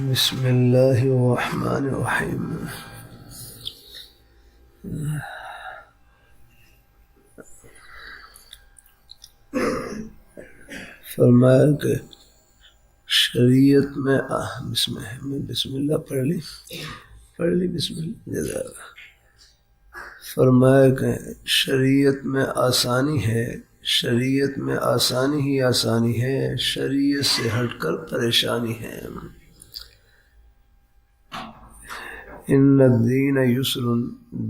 بسم اللہ الرحمن الرحیم۔ فرمایا کہ شریعت میں بسم اللہ پڑھ لی بسم اللہ۔ فرمایا کہ شریعت میں آسانی ہے، شریعت میں آسانی ہی آسانی ہے، شریعت سے ہٹ کر پریشانی ہے۔ ان الدین یسر،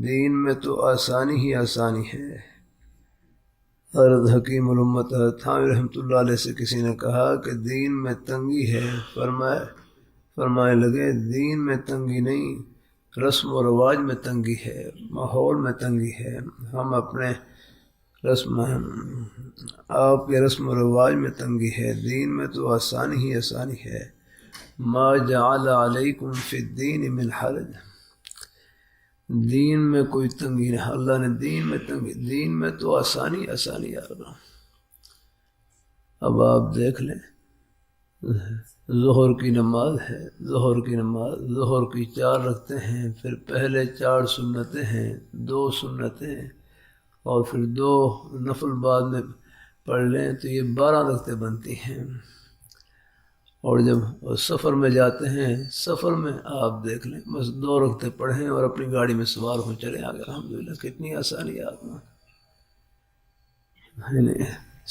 دین میں تو آسانی ہی آسانی ہے۔ حضرت حکیم الامت حضرت تھانوی رحمۃ اللہ علیہ سے کسی نے کہا کہ دین میں تنگی ہے، فرمائے لگے دین میں تنگی نہیں، رسم و رواج میں تنگی ہے، ماحول میں تنگی ہے۔ ہم اپنے آپ کے رسم و رواج میں تنگی ہے، دین میں تو آسانی ہی آسانی ہے۔ ما جعل علیکم فی الدین من حرج، دین میں کوئی تنگی نہیں، اللہ نے دین میں تنگی، دین میں تو آسانی آسانی آ رہا۔ اب آپ دیکھ لیں، ظہر کی نماز ہے، ظہر کی 4 رکعتیں ہیں، پھر پہلے 4 سنتیں ہیں، 2 سنتیں، اور پھر 2 نفل بعد میں پڑھ لیں تو یہ 12 رکعتیں بنتی ہیں۔ اور جب سفر میں جاتے ہیں، سفر میں آپ دیکھ لیں بس 2 رکعتیں پڑھیں اور اپنی گاڑی میں سوار ہوں چلے آگے، الحمدللہ کتنی آسانی آپ میں۔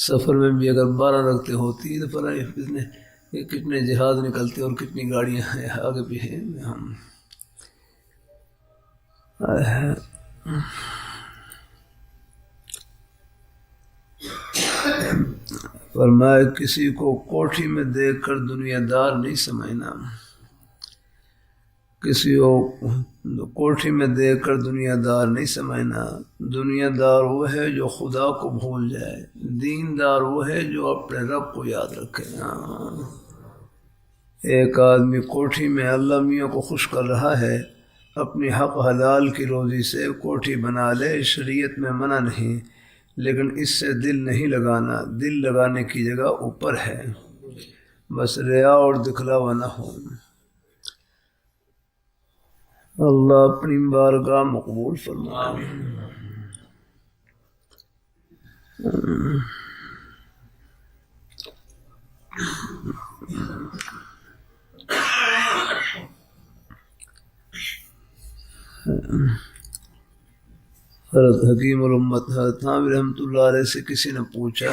سفر میں بھی اگر 12 رکعتیں ہوتی تو پتہ کتنے جہاز نکلتے اور کتنی گاڑیاں آگے بھی ہیں۔ فرمایا کسی کو کوٹھی میں دیکھ کر دنیا دار نہیں سمجھنا، کسی کو کوٹھی میں دیکھ کر دنیا دار نہیں سمجھنا۔ دنیا دار وہ ہے جو خدا کو بھول جائے، دین دار وہ ہے جو اپنے رب کو یاد رکھے۔ ایک آدمی کوٹھی میں اللہ میاں کو خوش کر رہا ہے، اپنی حق حلال کی روزی سے کوٹھی بنا لے، شریعت میں منع نہیں، لیکن اس سے دل نہیں لگانا، دل لگانے کی جگہ اوپر ہے، بس ریا اور دکھلاوا نہ ہو۔ اللہ اپنی بارگاہ مقبول فرمائے۔ حضرت حکیم الامت حضرت تھانوی رحمۃ اللہ علیہ سے کسی نے پوچھا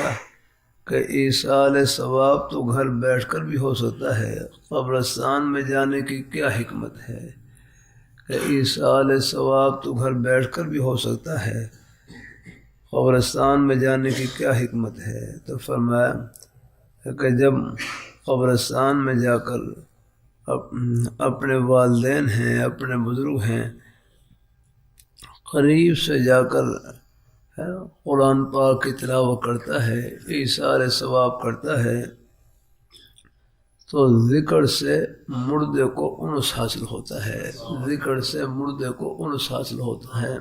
کہ ایصال ثواب تو گھر بیٹھ کر بھی ہو سکتا ہے، قبرستان میں جانے کی کیا حکمت ہے؟ کہ ایصال ثواب تو گھر بیٹھ کر بھی ہو سکتا ہے، قبرستان میں جانے کی کیا حکمت ہے؟ تو فرمایا کہ جب قبرستان میں جا کر اپنے والدین ہیں، اپنے بزرگ ہیں، قریب سے جا کر قرآن پاک کی تلاوت کرتا ہے، ایصال ثواب کرتا ہے، تو ذکر سے مردے کو انس حاصل ہوتا ہے، ذکر سے مردے کو انس حاصل ہوتا ہے۔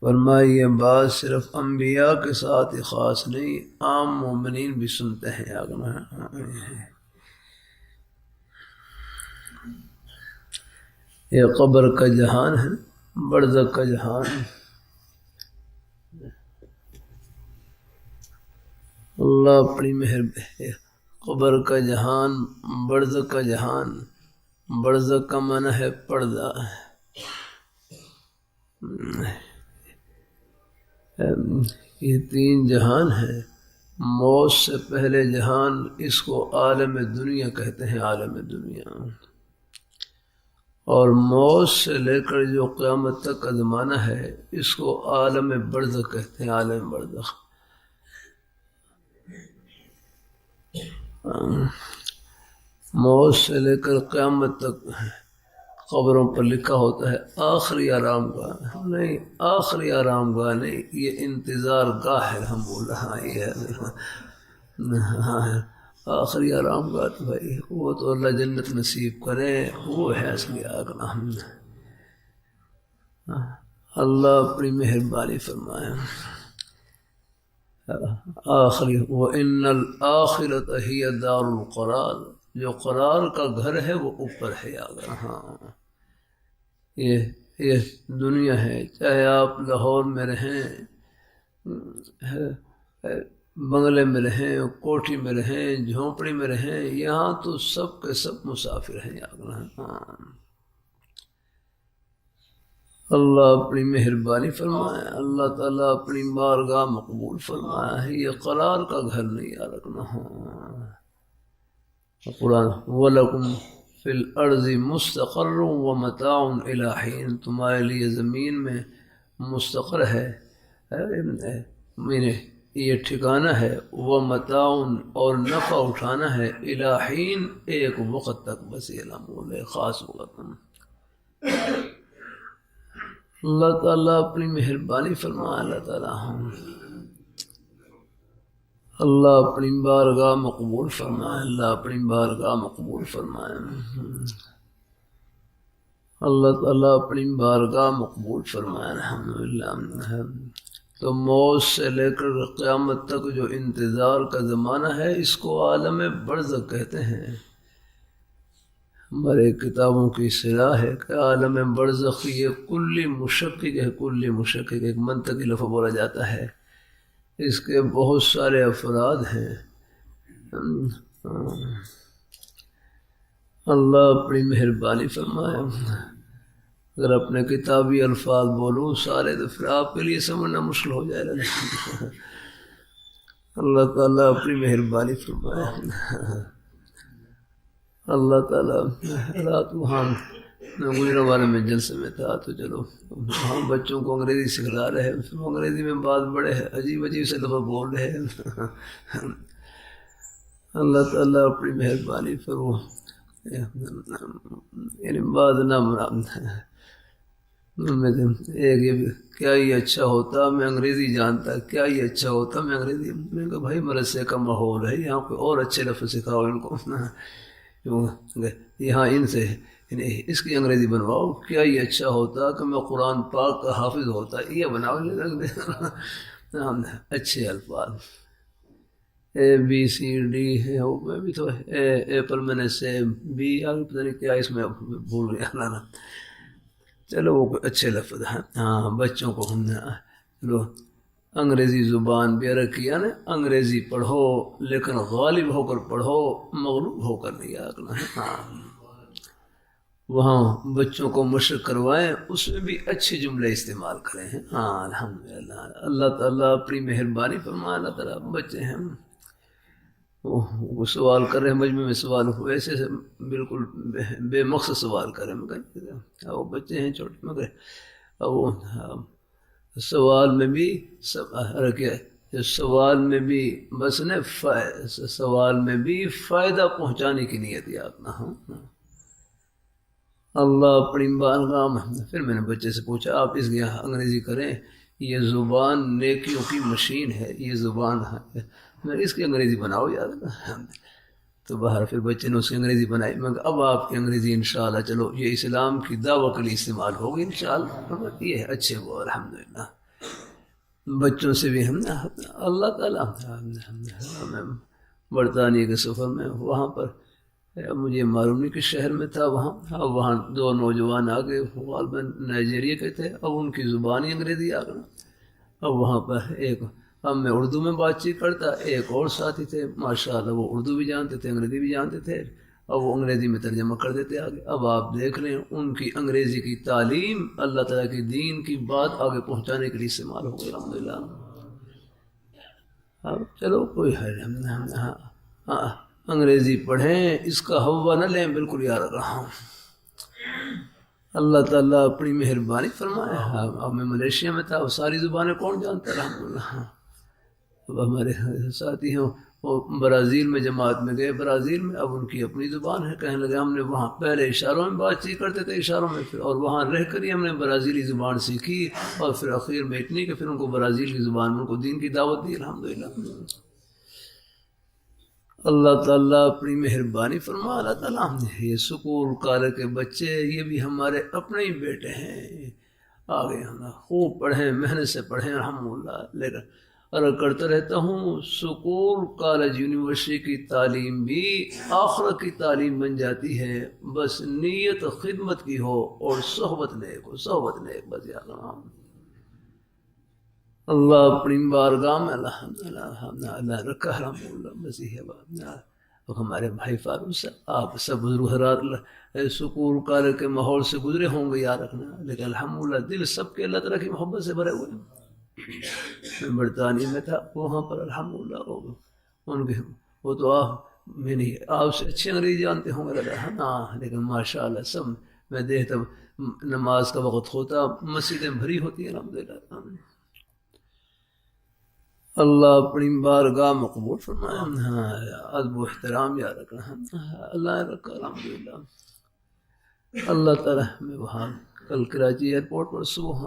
فرمایا یہ بات صرف انبیاء کے ساتھ ہی خاص نہیں، عام مومنین بھی سنتے ہیں۔ یہ قبر کا جہان ہے، برزخ کا جہان، اللہ اپنی مہربانی۔ قبر کا جہان، برزخ کا جہان، برزخ کا معنی ہے پردہ۔ یہ 3 جہان ہیں، موت سے پہلے جہان اس کو عالم دنیا کہتے ہیں، عالم دنیا، اور موت سے لے کر جو قیامت تک کا زمانہ ہے اس کو عالم برزخ کہتے ہیں، عالم برزخ۔ موت سے لے کر قیامت تک قبروں پر لکھا ہوتا ہے آخری آرام گاہ، نہیں آخری آرام گاہ نہیں، یہ انتظار گاہ ہے، ہم بول رہا یہ ہے آخری آرام گاہ، تو بھائی وہ تو اللہ جنت نصیب کرے، وہ ہے اصلی آرام۔ اللہ اپنی مہربانی فرمائے۔ آخری وَإِنَّ الْآخِرَةَ هِيَ دَارُ الْقَرَارِ، جو قرار کا گھر ہے وہ اوپر ہے اگر ہاں یہ دنیا ہے، چاہے آپ لاہور میں رہیں، بنگلے میں رہیں، کوٹھی میں رہیں، جھونپڑی میں رہیں، یہاں تو سب کے سب مسافر ہیں اگر ہاں اللہ اپنی مہربانی فرمائے، اللہ تعالیٰ اپنی بارگاہ مقبول فرمایا ہے، یہ قرار کا گھر نہیں یاد رکھنا ہاں قرآن وَلَكُمْ فِي الْأَرْضِ مُسْتَقَرٌّ وَمَتَاعٌ إِلَىٰ حِينٍ، تمہارے لیے زمین میں مستقر ہے، یہ ٹھکانہ ہے، وَمَتَاعٌ اور نفع اٹھانا ہے، إِلَىٰ حِينٍ ایک وقت تک، بس یہ معمول ہے خاص وقت۔ اللہ تعالیٰ اپنی مہربانی فرمائے، اللہ تعالیٰ اللہ اپنی بارگاہ مقبول فرمائے، اللہ اپنی بارگاہ مقبول فرمائے، اللہ تعالیٰ اپنی بارگاہ مقبول فرمائے الحمدللہ۔ تو موت سے لے کر قیامت تک جو انتظار کا زمانہ ہے اس کو عالم برزخ کہتے ہیں۔ ہمارے کتابوں کی اصطلاح ہے کہ عالم برزخ یہ کلی مشکک ہے، کلی مشکک ایک منطقی لفظ بولا جاتا ہے، اس کے بہت سارے افراد ہیں۔ اللہ اپنی مہربانی فرمائے، اگر اپنے کتابی الفاظ بولوں سارے تو پھر آپ کے لیے سمجھنا مشکل ہو جائے گا۔ اللہ تعالیٰ اپنی مہربانی فرمائے۔ اللہ تعالیٰ رات وہاں گجرانوالے میں جلسے میں تھا تو چلو وہاں بچوں کو انگریزی سکھلا رہے ہیں، پھر انگریزی میں بات بڑے عجیب عجیب سے لفظ بول رہے ہیں۔ اللہ تعالیٰ اپنی مہربانی فرو یعنی بات نہ مراد ایک یہ کیا یہ اچھا ہوتا میں انگریزی جانتا، کیا یہ اچھا ہوتا میں انگریزی، میں نے کہا بھائی مدرسے کا ماحول ہے یہاں کوئی اور اچھے لفظ سکھاؤ ان کو، یہاں ان سے اس کی انگریزی بنواؤ، کیا یہ اچھا ہوتا کہ میں قرآن پاک کا حافظ ہوتا، یہ بناؤ اچھے الفاظ اے بی سی ڈی ہے، میں بھی تو ایپل میں نے سے بی آگے پتہ نہیں کیا اس میں بھول گیا، چلو وہ اچھے لفظ ہیں ہاں بچوں کو ہم نے چلو انگریزی زبان بھی رکھی ہے نا، انگریزی پڑھو لیکن غالب ہو کر پڑھو، مغلوب ہو کر نہیں آگنا ہے ہاں، وہاں بچوں کو مشق کروائیں اس میں بھی اچھے جملے استعمال کریں ہاں الحمدللہ۔ اللہ تعالیٰ اپنی مہربانی فرمائے، اللہ تعالیٰ بچے ہیں وہ سوال کر رہے ہیں مجمع میں، سوال ویسے بالکل بے مقصد سوال کر رہے ہیں، وہ بچے ہیں چھوٹے مگر وہ سوال میں بھی سوال میں بھی بس نے سوال میں بھی فائدہ پہنچانے کی نیت یاد نہ ہو۔ اللہ اپنی بارگاہ میں پھر میں نے بچے سے پوچھا آپ اس کی انگریزی کریں، یہ زبان نیکیوں کی مشین ہے، یہ زبان ہے، میں اس کی انگریزی بناؤ یاد تو باہر پھر بچے نے اس کی انگریزی بنائی، میں کہا اب آپ کی انگریزی انشاءاللہ چلو یہ اسلام کی دعوت کے لیے استعمال ہوگی انشاءاللہ، یہ اچھے وہ الحمدللہ۔ بچوں سے بھی ہم اللہ تعالیٰ برطانیہ کے سفر میں وہاں پر مجھے معلوم نہیں کہ شہر میں تھا وہاں دو نوجوان آگے غالباً نائجیریا کے تھے، اب ان کی زبانی انگریزی آ گئی، اب وہاں پر ایک اب میں اردو میں بات چیت کرتا، ایک اور ساتھی تھے ماشاءاللہ وہ اردو بھی جانتے تھے انگریزی بھی جانتے تھے، اب وہ انگریزی میں ترجمہ کر دیتے آگے، اب آپ دیکھ لیں ان کی انگریزی کی تعلیم اللہ تعالیٰ کی دین کی بات آگے پہنچانے کے لیے استعمال ہو گئی الحمدللہ۔ اب چلو کوئی ہے ہاں انگریزی پڑھیں، اس کا ہوا نہ لیں، بالکل یاد رکھ رہا ہوں۔ اللہ تعالیٰ اپنی مہربانی فرمائے، اب میں ملیشیا میں تھا، وہ ساری زبانیں کون جانتا الحمدللہ۔ اب ہمارے ساتھی ہیں وہ برازیل میں جماعت میں گئے، برازیل میں اب ان کی اپنی زبان ہے، کہنے لگے ہم نے وہاں پہلے اشاروں میں بات چیت کرتے تھے اشاروں میں، پھر اور وہاں رہ کر ہی ہم نے برازیلی زبان سیکھی، اور پھر اخیر میں اتنی کہ پھر ان کو برازیل کی زبان میں ان کو دین کی دعوت دی الحمدللہ۔ اللہ تعالیٰ اپنی مہربانی فرما، اللہ تعالیٰ یہ سکول کالج کے بچے یہ بھی ہمارے اپنے ہی بیٹے ہیں، آگے ہم خوب پڑھیں محنت سے پڑھیں الحمدللہ، لیکن عرض کرتا رہتا ہوں سکول کالج یونیورسٹی کی تعلیم بھی آخرت کی تعلیم بن جاتی ہے، بس نیت خدمت کی ہو اور صحبت نیک ہو، صحبت نیک بس یاد رہا۔ اللہ اپنی بارگاہ میں اللہ رکھا الحمدللہ بس یہ بات۔ ہمارے بھائی فاروق صاحب، آپ سب بزرگ حضرات سکول کالج کے ماحول سے گزرے ہوں گے یاد رکھنا، لیکن الحمدللہ دل سب کے اللہ تعالیٰ کی محبت سے بھرے ہوئے ہیں۔ میں برطانیہ میں تھا، وہاں پر الحمدللہ ان کے وہ تو میں نہیں آپ سے اچھی انگریزی جانتے ہوں گے ہاں، لیکن ماشاء اللہ سب میں دیکھتا نماز کا وقت ہوتا مسجدیں بھری ہوتی ہیں الحمدللہ۔ اللہ اپنی بارگاہ مقبول فرمائے۔ ہاں ادب و احترام یاد رکھنا، اللہ رکھا الحمدللہ۔ اللہ تعالیٰ میں وہاں کل کراچی ایئرپورٹ پر صبح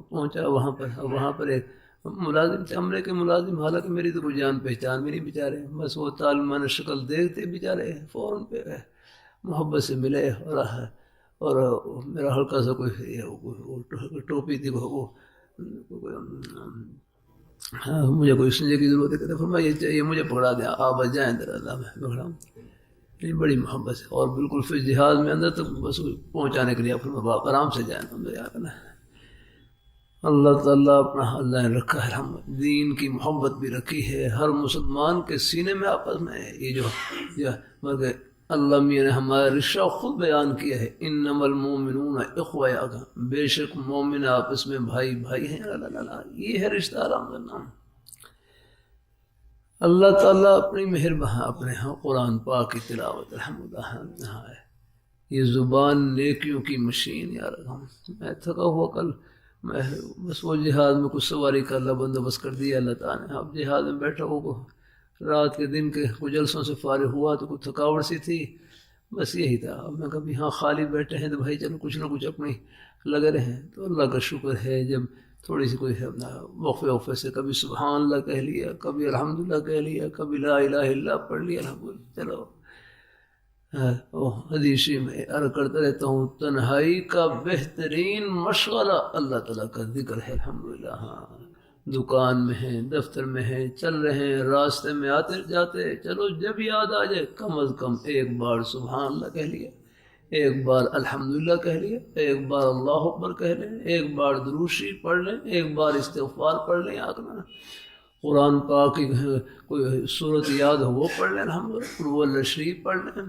پہنچا، وہاں پر ایک ملازم تھے، عملے کے ملازم، حالانکہ میری تو کوئی جان پہچان بھی نہیں بیچارے، بس وہ تعلمانہ شکل دیکھتے بیچارے فوراً پہ محبت سے ملے، اور میرا ہلکا سا کوئی ٹوپی تھی وہ مجھے کوئی سنجے کی ضرورت ہے، کہتے فرمایا یہ چاہیے مجھے پکڑا دیا، آپ بس جائیں در اللہ میں پکڑا، بڑی محبت ہے، اور بالکل پھر جہاز میں اندر تک بس پہنچانے کے لیے فرمایا باپ آرام سے جائیں اللہ تعالیٰ اپنا اللہ نے رکھا ہے، دین کی محبت بھی رکھی ہے ہر مسلمان کے سینے میں آپس میں۔ یہ جو اللہ میاں نے ہمارا رشتہ خود بیان کیا ہے، انما المومنون اخوہ، بے شک مومن آپس میں بھائی بھائی ہیں، یہ ہے رشتہ الحمدللہ۔ اللہ تعالیٰ اپنی مہربان اپنے قرآن پاک کی تلاوت الحمدللہ ہے، یہ زبان نیکیوں کی مشین یار۔ میں تھکا ہوا کل، میں بس وہ جہاز میں کچھ سواری کا اللہ بندوبست کر دیا اللہ تعالیٰ نے، اب جہاز میں بیٹھا وہ رات کے دن کے کچھ جلسوں سے فارغ ہوا تو کچھ تھکاوٹ سی تھی، بس یہی تھا۔ اب میں کبھی ہاں خالی بیٹھے ہیں تو بھائی چلو کچھ نہ کچھ اپنی لگے رہیں، تو اللہ کا شکر ہے جب تھوڑی سی کوئی وقفے سے کبھی سبحان اللہ کہہ لیا، کبھی الحمدللہ کہہ لیا، کبھی لا الہ الا اللہ پڑھ لیا الحمدللہ۔ چلو حدیثی میں عرض کرتا رہتا ہوں تنہائی کا بہترین مشغلہ اللہ تعالیٰ کا ذکر ہے الحمدللہ۔ ہاں دکان میں ہیں، دفتر میں ہیں، چل رہے ہیں، راستے میں آتے جاتے، چلو جب یاد آ جائے کم از کم ایک بار سبحان اللہ کہہ لیا، ایک بار الحمدللہ کہہ لیا، ایک بار اللہ اکبر کہہ لیں، ایک بار درود شریف پڑھ لیں، ایک بار استغفار پڑھ لیں، قرآن پاک کی کوئی صورت یاد ہو وہ پڑھ لیں الحمدللہ، قل هو اللہ شریف پڑھ لیں،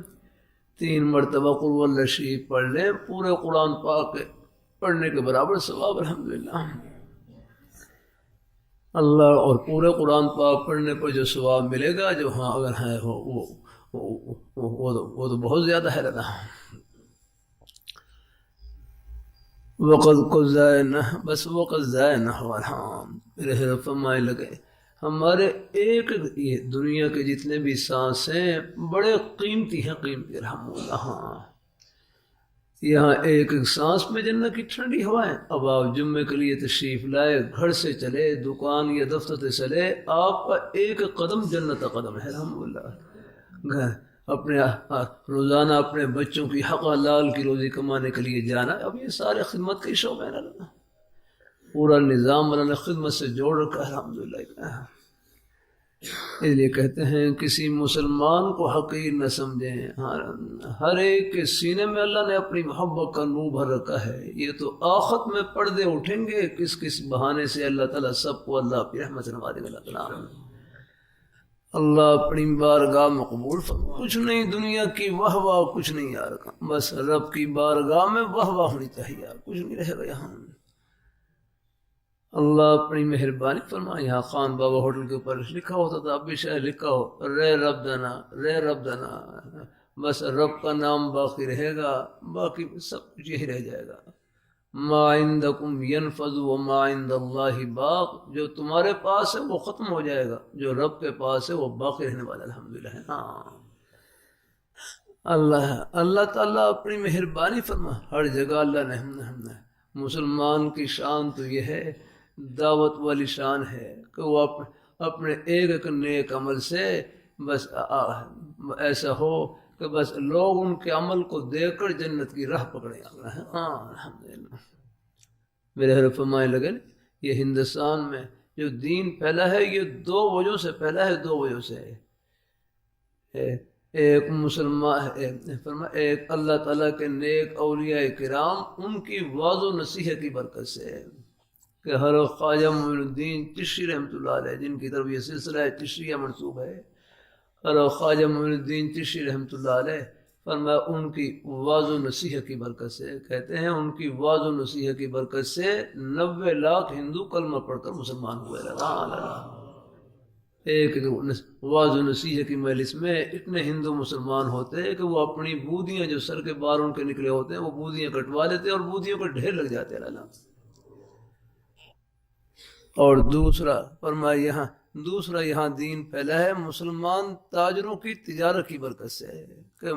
3 مرتبہ قل هو اللہ شریف پڑھ لیں، پورے قرآن پاک پڑھنے کے برابر ثواب الحمدللہ۔ اللہ اور پورے قرآن پاک پڑھنے پر جو ثواب ملے گا، جو ہاں اگر ہے وہ تو بہت زیادہ ہے رہا۔ وقت کو ضائع نہ بس وقت ضائع نہ ہو، ہاں میرے فرمائے لگے ہمارے ایک یہ دنیا کے جتنے بھی سانس ہیں بڑے قیمتی ہیں، قیمتی الحمدللہ۔ ہاں یہاں ایک سانس میں جنت کی ٹھنڈی ہوائیں، اب آپ جمعے کے لیے تشریف لائے، گھر سے چلے، دکان یا دفتر سے چلے، آپ کا ایک قدم جنت کا قدم ہے الحمدللہ۔ اپنے روزانہ اپنے بچوں کی حق حلال کی روزی کمانے کے لیے جانا، اب یہ سارے خدمت کے شعبے ہیں، پورا نظام اللہ نے خدمت سے جوڑ رکھا ہے الحمدللہ۔ اس لیے کہتے ہیں کسی مسلمان کو حقیر نہ سمجھیں، ہر ایک کے سینے میں اللہ نے اپنی محبت کا نور بھر رکھا ہے، یہ تو آخرت میں پردے اٹھیں گے کس کس بہانے سے اللہ تعالیٰ سب کو اللہ اپنی رحمت سے نوازے گا۔ اللہ اپنی بارگاہ مقبول فرما، کچھ نہیں دنیا کی واہ واہ کچھ نہیں یار، بس رب کی بارگاہ میں واہ واہ ہونی چاہیے یار، کچھ نہیں رہے گا یہاں۔ اللہ اپنی مہربانی فرما، یہاں خان بابا ہوٹل کے اوپر لکھا ہوتا تھا، اب بھی شاید لکھا ہو رے رب دنا، رے رب دنا، بس رب کا نام باقی رہے گا، باقی سب کچھ یہی رہ جائے گا۔ ما عندکم ینفذ وما عند اللہ باق، جو تمہارے پاس ہے وہ ختم ہو جائے گا، جو رب کے پاس ہے وہ باقی رہنے والا الحمدللہ ہے۔ ہاں اللہ تعالیٰ اپنی مہربانی فرما، ہر جگہ اللہ نے مسلمان کی شان تو یہ ہے، دعوت والی شان ہے کہ وہ اپنے ایک نیک عمل سے بس ایسا ہو کہ بس لوگ ان کے عمل کو دیکھ کر جنت کی راہ پکڑے۔ ہاں الحمدللہ میرے فرمائے لگے یہ ہندوستان میں جو دین پھیلا ہے یہ دو وجہ سے پھیلا ہے، دو وجہ سے ہے۔ ایک مسلمان ایک اللہ تعالیٰ کے نیک اولیاء کرام ان کی واض و نصیحت کی برکت سے ہے کہ ہر خواجہ معین الدین چشتی رحمۃ اللہ علیہ، جن کی طرف یہ سلسلہ چشتیہ منسوب ہے، ہر خواجہ معین الدین چشتی رحمۃ اللہ علیہ، فرمایا ان کی واض و نصیحت کی برکت سے، کہتے ہیں ان کی واض و نصیحت کی برکت سے 90 لاکھ ہندو کلمہ پڑھ کر مسلمان ہوئے۔ ایک واض و نصیحت کی مجلس میں اتنے ہندو مسلمان ہوتے ہیں کہ وہ اپنی بودیاں جو سر کے بال ان کے نکلے ہوتے ہیں وہ بودیاں کٹوا لیتے اور بودیوں کو ڈھیر لگ جاتے ہیں۔ اور دوسرا فرمایا یہاں دین پھیلا ہے مسلمان تاجروں کی تجارت کی برکت سے ہے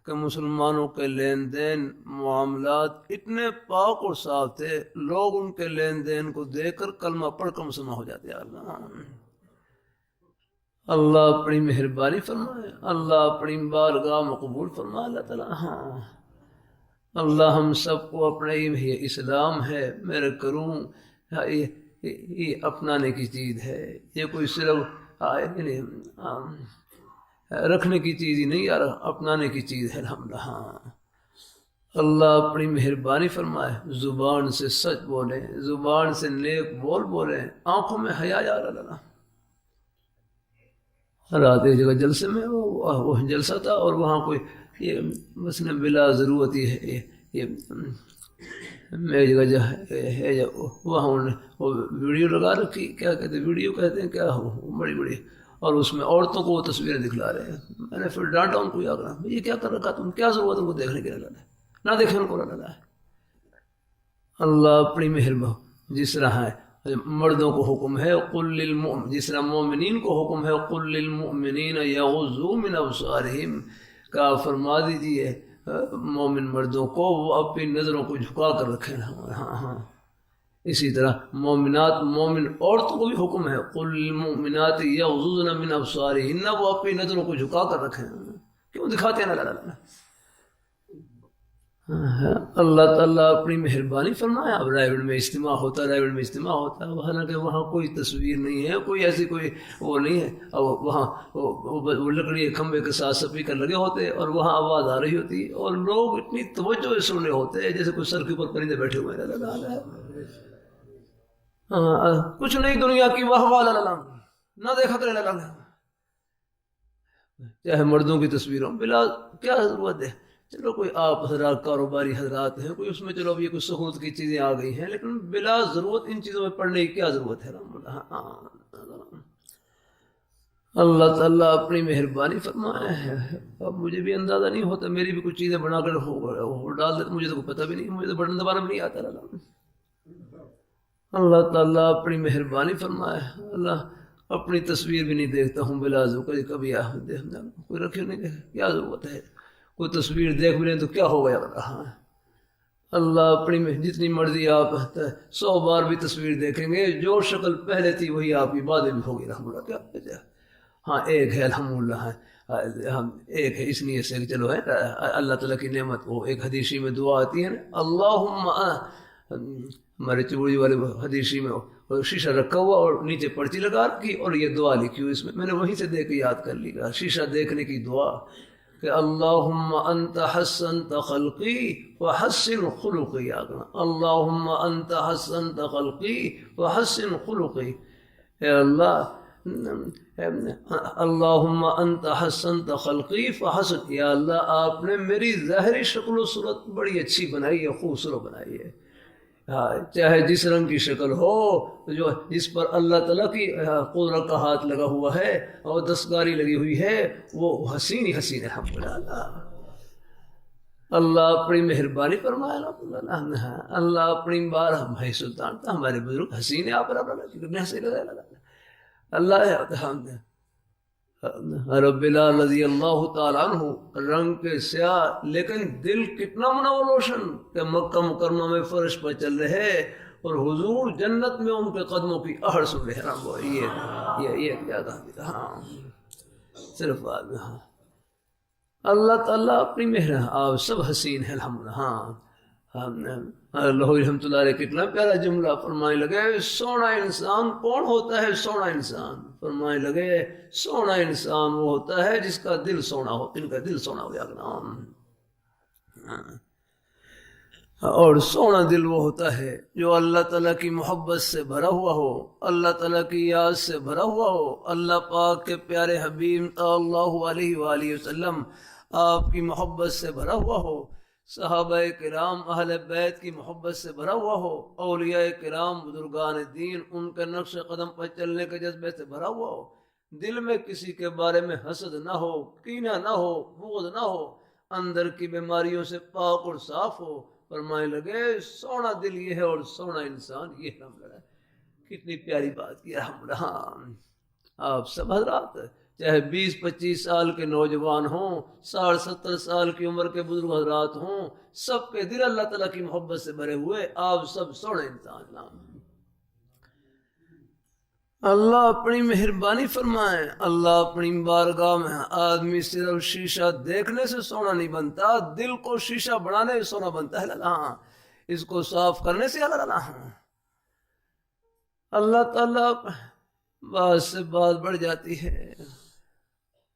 کہ مسلمانوں کے لین دین معاملات اتنے پاک اور صاف تھے، لوگ ان کے لین دین کو دیکھ کر کلمہ پڑھ کر مسلمان ہو جاتے ہیں۔ اللہ اپنی مہربانی فرمائے، اللہ اپنی بارگاہ مقبول فرمائے اللہ تعالیٰ۔ ہاں اللہ ہم سب کو اپنے یہ اسلام ہے میرے کروں یہ اپنانے کی چیز ہے، یہ کوئی صرف رکھنے کی چیز ہی نہیں یار، اپنانے کی چیز ہے الحمدللہ۔ ہاں اللہ اپنی مہربانی فرمائے، زبان سے سچ بولیں، زبان سے نیک بول بولیں، آنکھوں میں حیا یار اللہ۔ رات ایک جگہ جلسے میں وہ جلسہ تھا اور وہاں کوئی یہ بس نے بلا ضرورت ہی ہے یہ میں جگہ ہے وہاں انہوں نے وہ ویڈیو لگا رکھی، کیا کہتے ہیں ویڈیو کہتے ہیں کیا ہو بڑی بڑی، اور اس میں عورتوں کو وہ تصویریں دکھلا رہے ہیں۔ میں نے پھر ڈانٹا ان کو، یا کرا یہ کیا کر رکھا تم، کیا ضرورت ان کو دیکھنے کے لیے، نہ دیکھیں ان کو اللہ ہے۔ اللہ اپنی مہربانی جس طرح ہے مردوں کو حکم ہے قل جس طرح مومنین کو حکم ہے قل للمؤمنین یغضوا من ابصارہم، کا فرما دیجیے مومن مردوں کو وہ اپنی نظروں کو جھکا کر رکھیں۔ ہاں اسی طرح مومن عورتوں کو بھی حکم ہے قل للمؤمنات یغضضن من ابصارہن، وہ اپنی نظروں کو جھکا کر رکھیں، کیوں دکھاتے ہیں اللہ۔ اللہ تعالیٰ اپنی مہربانی فرمایا۔ اب رائے گڑھ میں اجتماع ہوتا ہے، حالانکہ وہاں کوئی تصویر نہیں ہے، کوئی ایسی کوئی وہ نہیں ہے، اور وہاں وہ لکڑی کھمبے کے ساتھ سپیکر لگے ہوتے اور وہاں آواز آ رہی ہوتی اور لوگ اتنی توجہ سے سن رہے ہوتے جیسے کوئی سر کے اوپر پرندے بیٹھے ہوئے ہیں۔ کچھ نہیں دنیا کی واہ واہ نہ دیکھا کرے چاہے مردوں کی تصویروں بلا کیا ضرورت ہے۔ چلو کوئی آپ حضرات کاروباری حضرات ہیں، کوئی اس میں چلو اب یہ کوئی سہولت کی چیزیں آ گئی ہیں، لیکن بلا ضرورت ان چیزوں میں پڑھنے کی کیا ضرورت ہے۔ اللہ تعالیٰ اپنی مہربانی فرمائے ہے۔ اب مجھے بھی اندازہ نہیں ہوتا، میری بھی کچھ چیزیں بنا کر ڈال دیتے، مجھے تو کوئی پتہ بھی نہیں، مجھے تو بٹن دبانا بھی نہیں آتا۔ اللہ تعالیٰ اپنی مہربانی فرمائے۔ اللہ اپنی تصویر بھی نہیں دیکھتا ہوں بلا ضرورت، کبھی کوئی رکھے نہیں دیکھے، کیا ضرورت ہے۔ کوئی تصویر دیکھ بھی لیں تو کیا ہو گیا۔ اللہ اپنی جتنی مرضی آپ 100 بار بھی تصویر دیکھیں گے، جو شکل پہلے تھی وہی آپ کی بعد بھی ہوگی الحمدللہ۔ کیا ہاں ایک ہے الحمدللہ، ہم ایک ہے اس لیے سے کہ چلو ہے اللہ تعالیٰ کی نعمت۔ وہ ایک حدیثی میں دعا آتی ہے نا، اللہم ہمارے چبوڑی والے حدیثی میں شیشہ رکھا ہوا اور نیچے پرچی لگا رکھی اور یہ دعا لکھی ہوئی، اس میں نے وہیں سے دیکھ کے یاد کر لی، شیشہ دیکھنے کی دعا کہ اللہم انت حسنت خلقی فحسن خلقی، اللہم انت حسنت خلقی فحسن خلقی، اے اللہ اللہم انت حسنت خلقی فحسن، یا اللہ آپ نے میری ظاہری شکل و صورت بڑی اچھی بنائی ہے، خوبصورت بنائی ہے۔ چاہے جس رنگ کی شکل ہو، جو جس پر اللہ تعالیٰ کی قدرت کا ہاتھ لگا ہوا ہے اور دستکاری لگی ہوئی ہے، وہ حسین ہی حسین ہے الحمدللہ۔ اللہ اپنی مہربانی فرمائے، اللہ اپنی بار بھائی سلطان تھا ہمارے بزرگ حسین ہے، آپ اللہ رب العال رضی اللہ تعالیٰ عنہ رنگ کے سیاہ لیکن دل کتنا منور روشن کہ مکہ مکرمہ میں فرش پر چل رہے اور حضور جنت میں ان کے قدموں کی آہٹ سن رہے ہیں۔ یہ کیا کہا، ہاں صرف اللہ تعالیٰ اپنی مہر، آپ سب حسین ہیں الحمدللہ۔ ہاں رحمۃ اللہ علیہ کتنا پیارا جملہ فرمائے لگے، سونا انسان کون ہوتا ہے؟ سونا انسان فرمائے لگے سونا انسان وہ ہوتا ہے جس کا دل سونا ہو، ان کا دل سونا ہو جانا، اور سونا دل وہ ہوتا ہے جو اللہ تعالیٰ کی محبت سے بھرا ہوا ہو، اللہ تعالیٰ کی یاد سے بھرا ہوا ہو، اللہ پاک کے پیارے حبیب صلی اللہ علیہ وآلہ وسلم آپ کی محبت سے بھرا ہوا ہو، صحابہ کرام اہل بیت کی محبت سے بھرا ہوا ہو، اولیاء کرام بزرگان دین ان کے نقش قدم پر چلنے کے جذبے سے بھرا ہوا ہو، دل میں کسی کے بارے میں حسد نہ ہو، کینہ نہ ہو، بغض نہ ہو، اندر کی بیماریوں سے پاک اور صاف ہو، فرمائے لگے سونا دل یہ ہے اور سونا انسان یہ ہے۔ کتنی پیاری بات کی آپ سب حضرات، چاہے 20-25 سال کے نوجوان ہوں، 60-70 سال کی عمر کے بزرگ حضرات ہوں، سب کے دل اللہ تعالیٰ کی محبت سے بھرے ہوئے، آپ سب سونے انسان۔ اللہ اپنی مہربانی فرمائے، اللہ اپنی بارگاہ میں، آدمی صرف شیشہ دیکھنے سے سونا نہیں بنتا، دل کو شیشہ بنانے سے سونا بنتا ہے، اس کو صاف کرنے سے اللہ تعالیٰ بات سے بات بڑھ جاتی ہے،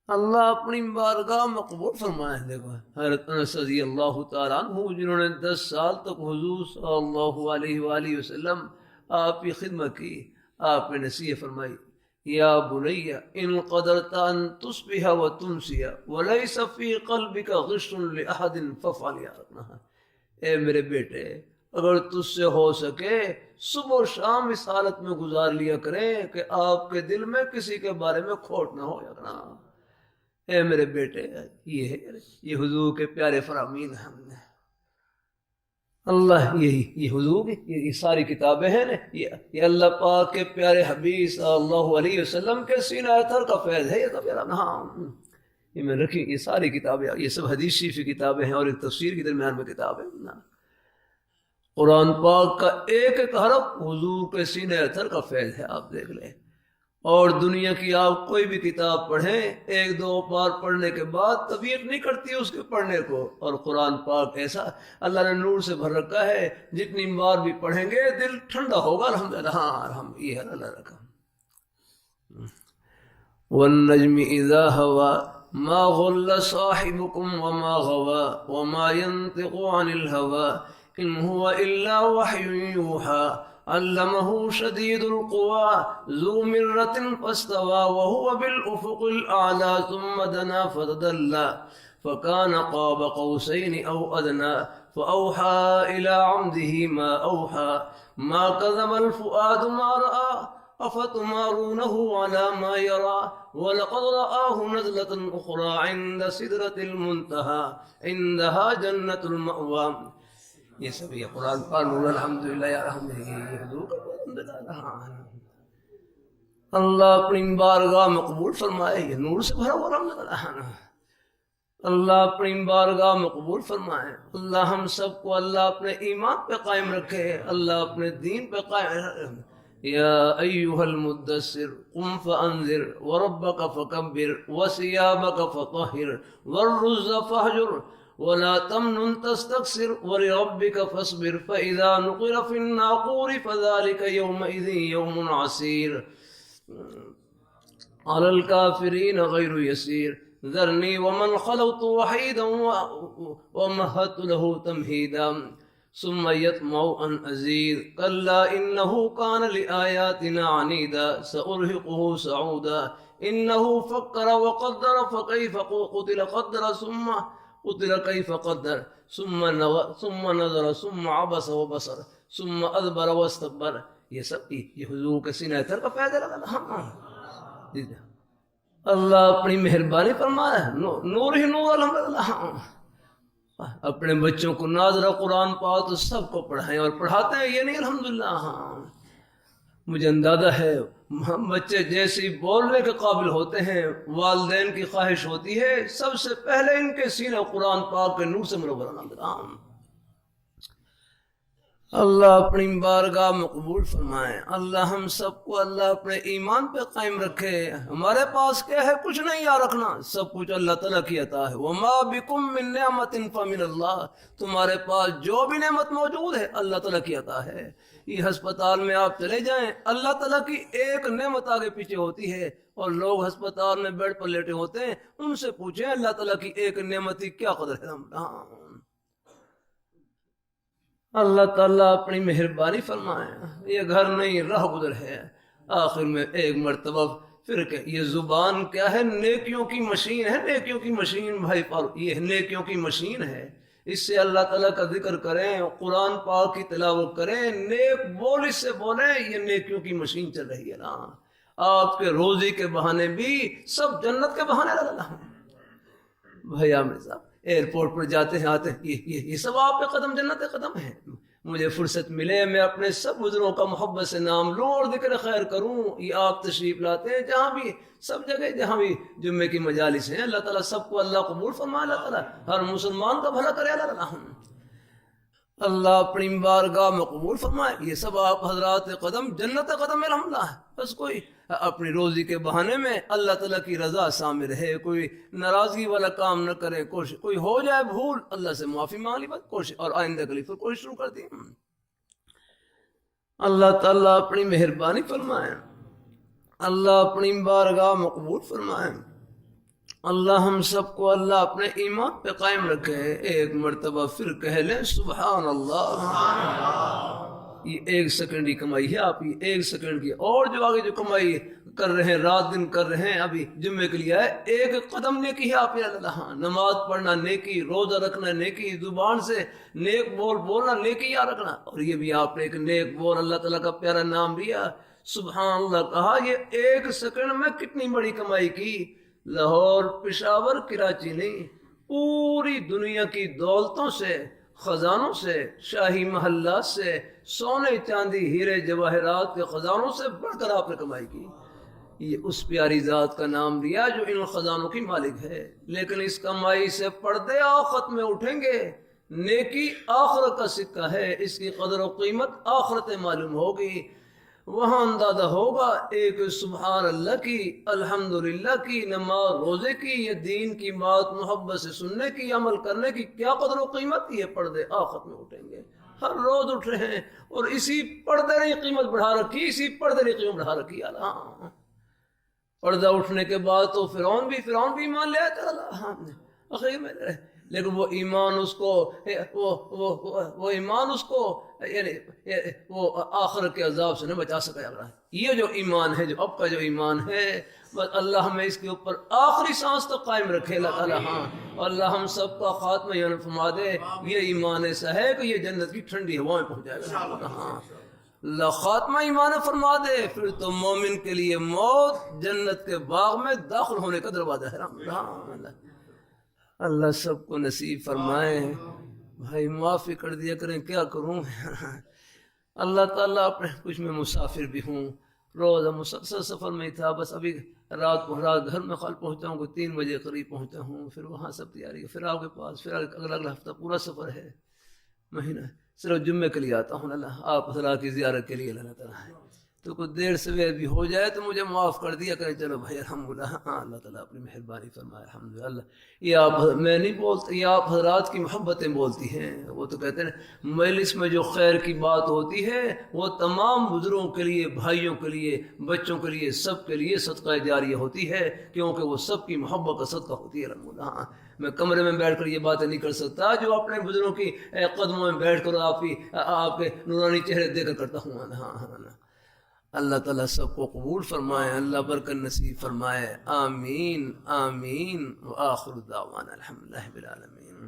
اللہ اپنی بارگاہ میں قبول فرمائے۔ دیکھو حضرت انس رضی اللہ تعالیٰ عنہ جنہوں نے 10 سال تک حضور صلی اللہ علیہ وآلہ وسلم آپ کی خدمت کی، آپ نے نصیحت فرمائی، یا بنی ان قدرت ان تصبح وتمسی ولیس فی قلبک غش لأحد فافعل یا ربنا، اے میرے بیٹے اگر تجھ سے ہو سکے صبح و شام اس حالت میں گزار لیا کریں کہ آپ کے دل میں کسی کے بارے میں کھوٹ نہ ہو جانا۔ اے میرے بیٹے یہ حضور کے پیارے فرامین ہیں، اللہ یہ حضور یہ ساری کتابیں ہیں، یہ اللہ پاک کے پیارے حبیب صلی اللہ علیہ وسلم کے سینہ اطہر کا فیض ہے، یہ تو پیارا یہ میں رکھی، یہ ساری کتابیں، یہ سب حدیث شریف کی کتابیں ہیں اور ایک تفسیر کے درمیان میں کتاب ہے۔ قرآن پاک کا ایک ایک حرف حضور کے سینہ اطہر کا فیض ہے، آپ دیکھ لیں۔ اور دنیا کی آپ کوئی بھی کتاب پڑھیں، 1-2 بار پڑھنے کے بعد طبیعت نہیں کرتی اس کے پڑھنے کو، اور قرآن پاک ایسا اللہ نے نور سے بھر رکھا ہے، جتنی بار بھی پڑھیں گے دل ٹھنڈا ہوگا۔ الحمدللہ یہ اللہ رکھا۔ والنجم اذا ہوا ما غل صاحبكم وما غوا وما ينطق عن الهوى ان هو الا وحي يوحى علمه شديد القوى ذو مرة فاستوى وهو بالأفق الأعلى ثم دنا فتدلى فكان قاب قوسين أو أدنى فأوحى إلى عبده ما أوحى ما كذب الفؤاد ما رأى أفتمارونه على ما يرى ولقد رآه نزلة أخرى عند سدرة المنتهى عندها جنة المأوى۔ یہ سب یہ قرآن پاک نور الحمدللہ یا الحمدللہ، اللہ اپنی بارگاہ میں قبول فرمائے، یہ نور سے بھرا ہوا الحمدللہ، اللہ اپنی بارگاہ میں قبول فرمائے۔ اللہ ہم سب کو اللہ اپنے ایمان پہ قائم رکھے، اللہ اپنے دین پہ قائم رکھے۔ یا ایھا المدثر قم فانذر وربک فکبر وثیابک فطہر والرجز فاہجر ولا تمنن تستكثر ولربك فاصبر فإذا نقر في الناقور فذلك يومئذ يوم عسير على الكافرين غير يسير ذرني ومن خلقت وحيدا ومهدت له تمهيدا ثم يطمع أن أزيد كلا إنه كان لآياتنا عنيدا سأرهقه صعودا إنه فكر وقدر فكيف قتل قدر ثم قتل كيف قدر ثم نظر ثم عبس وبصر ثم ادبر واستكبر۔ یہ سب یہ حضور کے سینہ اطہر کا فائدہ لگا۔ اللہ اپنی مہربانی فرمائے، نور ہی نور الحمدللہ۔ اپنے بچوں کو ناظرہ قرآن پاک تو سب کو پڑھائیں، اور پڑھاتے ہیں یہ نہیں الحمدللہ۔ مجھے اندازہ ہے بچے جیسے بولنے کے قابل ہوتے ہیں، والدین کی خواہش ہوتی ہے سب سے پہلے ان کے سینہ قرآن پاک کے نور سے منور۔ اللہ اپنی بارگاہ میں قبول فرمائے. اللہ ہم سب کو اللہ اپنے ایمان پہ قائم رکھے. ہمارے پاس کیا ہے؟ کچھ نہیں یا رکھنا، سب کچھ اللہ تعالیٰ کی عطا ہے. وما بکم من نعمت فمن اللہ، تمہارے پاس جو بھی نعمت موجود ہے اللہ تعالیٰ کی عطا ہے. یہ ہسپتال میں آپ چلے جائیں، اللہ تعالیٰ کی ایک نعمت آگے پیچھے ہوتی ہے، اور لوگ ہسپتال میں بیڈ پر لیٹے ہوتے ہیں، ان سے پوچھیں اللہ تعالیٰ کی ایک نعمت کی کیا قدر ہے. اللہ تعالیٰ اپنی مہربانی فرمائے. یہ گھر نہیں راہ گزر ہے. آخر میں ایک مرتبہ پھر کہ یہ زبان کیا ہے؟ نیکیوں کی مشین ہے. نیکیوں کی مشین بھائی فاروق، یہ نیکیوں کی مشین ہے. اس سے اللہ تعالیٰ کا ذکر کریں، قرآن پاک کی تلاوت کریں، نیک بول اس سے بولیں، یہ نیکیوں کی مشین چل رہی ہے نا. آپ کے روزی کے بہانے بھی سب جنت کے بہانے لگا. بھائی عامر صاحب ایئرپورٹ پر جاتے ہیں آتے ہیں، یہ سب آپ کے قدم جنت کے قدم ہیں. مجھے فرصت ملے میں اپنے سب بزرگوں کا محبت سے نام لوں اور ذکر خیر کروں. یہ آپ تشریف لاتے ہیں جہاں بھی، سب جگہ جہاں بھی جمعے کی مجالس ہیں. اللہ تعالیٰ سب کو اللہ قبول فرمائے. اللہ تعالیٰ ہر مسلمان کا بھلا کرے. اللہ اپنی بارگاہ میں قبول فرمائے. یہ سب آپ حضرات قدم جنت قدم میں الحمدللہ ہے. بس کوئی اپنی روزی کے بہانے میں اللہ تعالیٰ کی رضا سامنے رہے، کوئی ناراضگی والا کام نہ کرے. کوئی ہو جائے بھول، اللہ سے معافی مانگ لی، بس کوشش، اور آئندہ کے لیے پھر کوشش شروع کر دی. اللہ تعالیٰ اپنی مہربانی فرمائے. اللہ اپنی بارگاہ میں قبول فرمائے. اللہ ہم سب کو اللہ اپنے ایمان پہ قائم رکھے. ایک مرتبہ پھر کہہ لیں سبحان اللہ. یہ ایک سیکنڈ کی کمائی ہے آپ، یہ ایک سیکنڈ کی، اور جو آگے جو کمائی کر رہے ہیں، رات دن کر رہے ہیں، ابھی جمعے کے لیے ہے، ایک قدم نیکی ہے آپ. نماز پڑھنا نیکی، روزہ رکھنا نیکی، زبان سے نیک بول بولنا نیکی یا رکھنا. اور یہ بھی آپ نے ایک نیک بول اللہ تعالیٰ کا پیارا نام لیا، سبحان اللہ کہا. یہ ایک سیکنڈ میں کتنی بڑی کمائی کی. لاہور، پشاور، کراچی نہیں، پوری دنیا کی دولتوں سے، خزانوں سے، شاہی محلات سے، سونے چاندی ہیرے جواہرات کے خزانوں سے بڑھ کر آپ نے کمائی کی. یہ اس پیاری ذات کا نام لیا جو ان خزانوں کی مالک ہے. لیکن اس کمائی سے پردے آخرت میں اٹھیں گے. نیکی آخرت کا سکہ ہے، اس کی قدر و قیمت آخرت معلوم ہوگی. وہاں اندازہ ہوگا ایک سبحان اللہ کی، الحمدللہ کی، نماز روزے کی، یہ دین کی بات محبت سے سننے کی، عمل کرنے کی کیا قدر و قیمت. یہ پردے آخرت میں اٹھیں گے. ہر روز اٹھ رہے ہیں، اور اسی پردے نے قیمت بڑھا رکھی، اسی پردے نے قیمت بڑھا رکھی. اللہ پردہ اٹھنے کے بعد تو فرعون بھی ایمان لے آتا. لیکن وہ ایمان اس کو وہ ایمان اس کو یعنی وہ آخرت کے عذاب سے نہ بچا سکا. یہ جو ایمان ہے، جو اب کا جو ایمان ہے، بس اللہ ہمیں اس کے اوپر آخری سانس تک قائم رکھے. اللہ تعالیٰ اللہ ہم سب کا خاتمہ یعنی فرما دے. یہ ایمان ایسا ہے کہ یہ جنت کی ٹھنڈی ہوا میں پہنچ جائے گا. اللہ خاتمہ ایمان فرما دے، پھر تو مومن کے لیے موت جنت کے باغ میں داخل ہونے کا دروازہ ہے. اللہ سب کو نصیب فرمائے. بھائی معافی کر دیا کریں، کیا کروں. اللہ تعالیٰ اپنے کچھ میں مسافر بھی ہوں، روز مسلسل سفر میں تھا. بس ابھی رات گھر میں خال پہنچا ہوں، 3 بجے قریب پہنچا ہوں. پھر وہاں سب تیاری ہے، پھر آپ کے پاس، پھر اگلا ہفتہ پورا سفر ہے، مہینہ صرف جمعے کے لیے آتا ہوں. اللہ آپ حضرات کی زیارت کے لیے اللہ تعالیٰ ہے. تو کچھ دیر سویر بھی ہو جائے تو مجھے معاف کر دیا کریں. چلو بھائی الحمدللہ. اللہ تعالیٰ اپنی مہربانی فرمائے. الحمدللہ. یہ آپ میں نہیں بولتا، یہ آپ حضرات کی محبتیں بولتی ہیں. وہ تو کہتے ہیں مجلس میں جو خیر کی بات ہوتی ہے وہ تمام بزرگوں کے لیے، بھائیوں کے لیے، بچوں کے لیے، سب کے لیے صدقہ جاریہ ہوتی ہے، کیونکہ وہ سب کی محبت کا صدقہ ہوتی ہے. الحمدللہ. میں کمرے میں بیٹھ کر یہ باتیں نہیں کر سکتا جو اپنے بزرگوں کی قدموں میں بیٹھ کر آپ کے نورانی چہرے دے کر کرتا ہوں. اللہ تعالیٰ سب کو قبول فرمائے. اللہ برکت نصیب فرمائے. آمین آمین. وآخر دعوانا الحمدللہ رب العالمین.